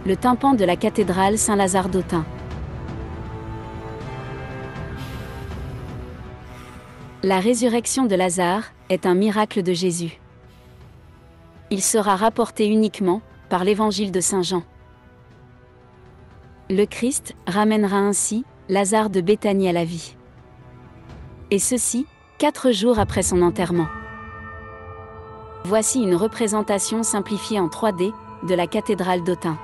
le tympan de la cathédrale Saint-Lazare d'Autun. La résurrection de Lazare est un miracle de Jésus. Il sera rapporté uniquement par l'évangile de Saint Jean. Le Christ ramènera ainsi Lazare de Béthanie à la vie. Et ceci, 4 jours après son enterrement. Voici une représentation simplifiée en 3D de la cathédrale d'Autun.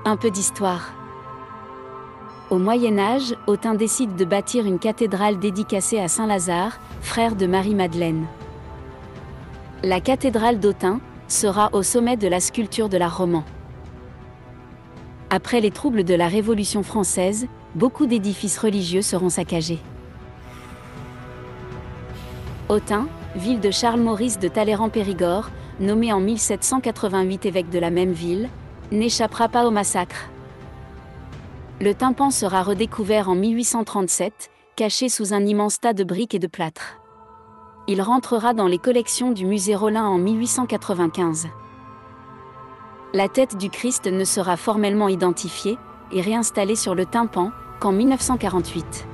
Un peu d'histoire. Au Moyen-Âge, Autun décide de bâtir une cathédrale dédicacée à Saint Lazare, frère de Marie-Madeleine. La cathédrale d'Autun sera au sommet de la sculpture de l'art roman. Après les troubles de la Révolution française, beaucoup d'édifices religieux seront saccagés. Autun, ville de Charles-Maurice de Talleyrand-Périgord, nommé en 1788 évêque de la même ville, n'échappera pas au massacre. Le tympan sera redécouvert en 1837, caché sous un immense tas de briques et de plâtre. Il rentrera dans les collections du musée Rollin en 1895. La tête du Christ ne sera formellement identifiée et réinstallée sur le tympan qu'en 1948.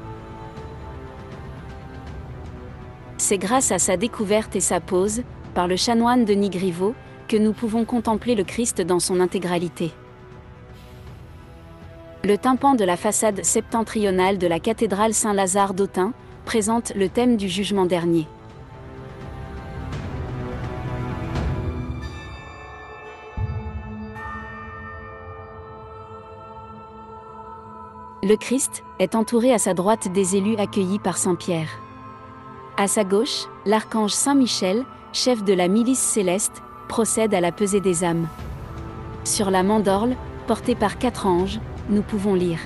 C'est grâce à sa découverte et sa pose, par le chanoine Denis Griveaux, que nous pouvons contempler le Christ dans son intégralité. Le tympan de la façade septentrionale de la cathédrale Saint-Lazare d'Autun présente le thème du jugement dernier. Le Christ est entouré à sa droite des élus accueillis par Saint Pierre. À sa gauche, l'archange Saint Michel, chef de la milice céleste, procède à la pesée des âmes. Sur la mandorle, portée par 4 anges, nous pouvons lire: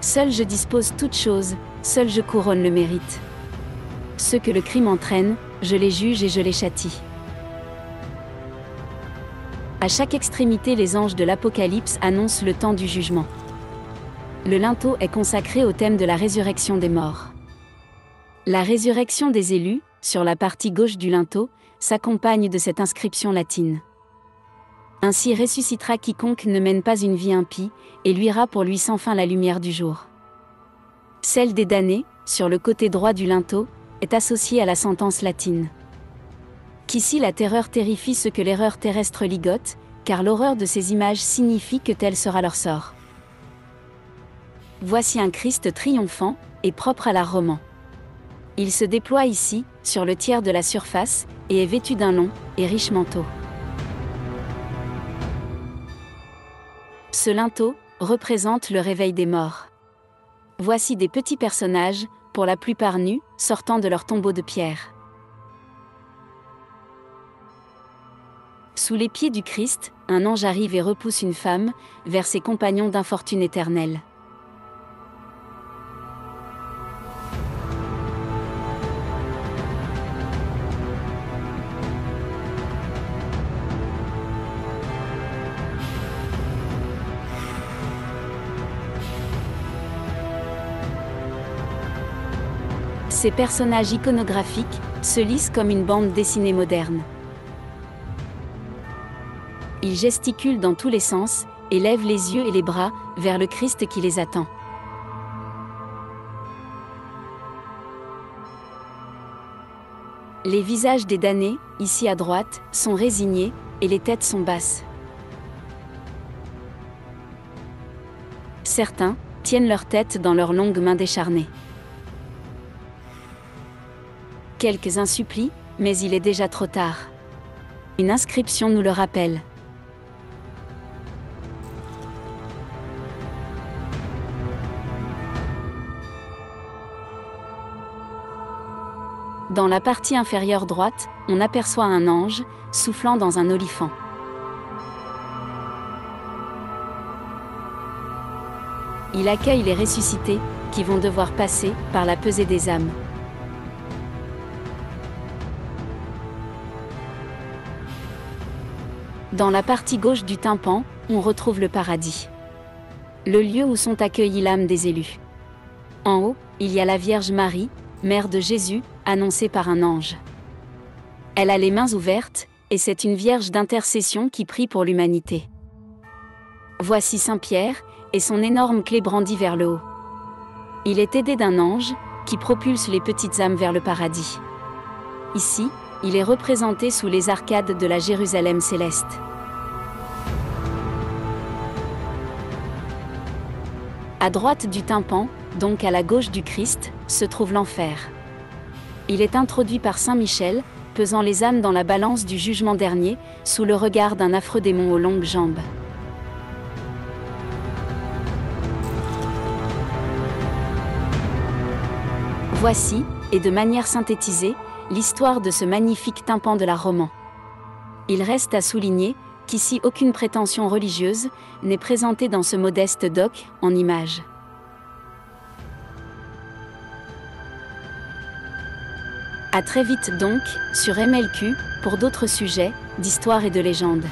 Seul je dispose toutes choses, seul je couronne le mérite. Ceux que le crime entraîne, je les juge et je les châtie. À chaque extrémité, les anges de l'Apocalypse annoncent le temps du jugement. Le linteau est consacré au thème de la résurrection des morts. La résurrection des élus, sur la partie gauche du linteau, s'accompagne de cette inscription latine. Ainsi ressuscitera quiconque ne mène pas une vie impie, et luira pour lui sans fin la lumière du jour. Celle des damnés, sur le côté droit du linteau, est associée à la sentence latine. Qu'ici la terreur terrifie ceux que l'erreur terrestre ligote, car l'horreur de ces images signifie que tel sera leur sort. Voici un Christ triomphant, et propre à l'art roman. Il se déploie ici, sur le tiers de la surface, et est vêtu d'un long et riche manteau. Ce linteau représente le réveil des morts. Voici des petits personnages, pour la plupart nus, sortant de leur tombeau de pierre. Sous les pieds du Christ, un ange arrive et repousse une femme vers ses compagnons d'infortune éternelle. Ces personnages iconographiques se lisent comme une bande dessinée moderne. Ils gesticulent dans tous les sens et lèvent les yeux et les bras vers le Christ qui les attend. Les visages des damnés, ici à droite, sont résignés et les têtes sont basses. Certains tiennent leur tête dans leurs longues mains décharnées. Quelques-uns supplient, mais il est déjà trop tard. Une inscription nous le rappelle. Dans la partie inférieure droite, on aperçoit un ange, soufflant dans un olifant. Il accueille les ressuscités, qui vont devoir passer par la pesée des âmes. Dans la partie gauche du tympan, on retrouve le paradis. Le lieu où sont accueillis l'âme des élus. En haut, il y a la Vierge Marie, mère de Jésus, annoncée par un ange. Elle a les mains ouvertes, et c'est une vierge d'intercession qui prie pour l'humanité. Voici Saint Pierre, et son énorme clé brandie vers le haut. Il est aidé d'un ange, qui propulse les petites âmes vers le paradis. Ici, il est représenté sous les arcades de la Jérusalem céleste. À droite du tympan, donc à la gauche du Christ, se trouve l'enfer. Il est introduit par Saint Michel, pesant les âmes dans la balance du jugement dernier, sous le regard d'un affreux démon aux longues jambes. Voici, et de manière synthétisée, l'histoire de ce magnifique tympan de l'art roman. Il reste à souligner qu'ici aucune prétention religieuse n'est présentée dans ce modeste doc en images. À très vite donc, sur MLQ, pour d'autres sujets, d'histoire et de légende.